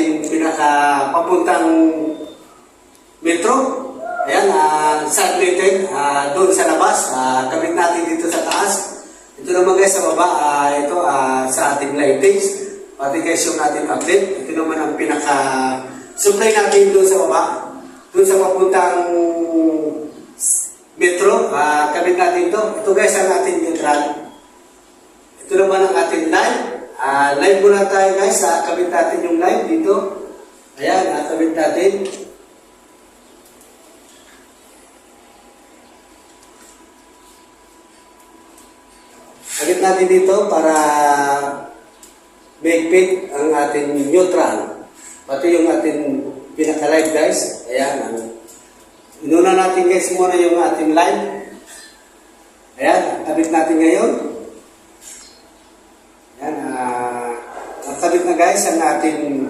ating papuntang metro. Ayan, saturated doon sa labas. Kabit natin dito sa taas. Ito naman guys sa baba, ito sa ating lightings. Pati guys yung ating update. Ito naman ang supply natin doon sa baba. Doon sa papuntang metro, kabit natin ito. Ito guys ang ating neutral. Ito naman ang ating live. Live muna tayo guys. Kabit natin yung live dito. Ayan, kabit natin. Kabit natin dito para make-fit ang ating neutral. Pati yung ating pinaka-live guys. Ayan. Inuna natin guys muna yung ating live. Ayan, kabit natin ngayon. Ayan, nakabit na guys ang ating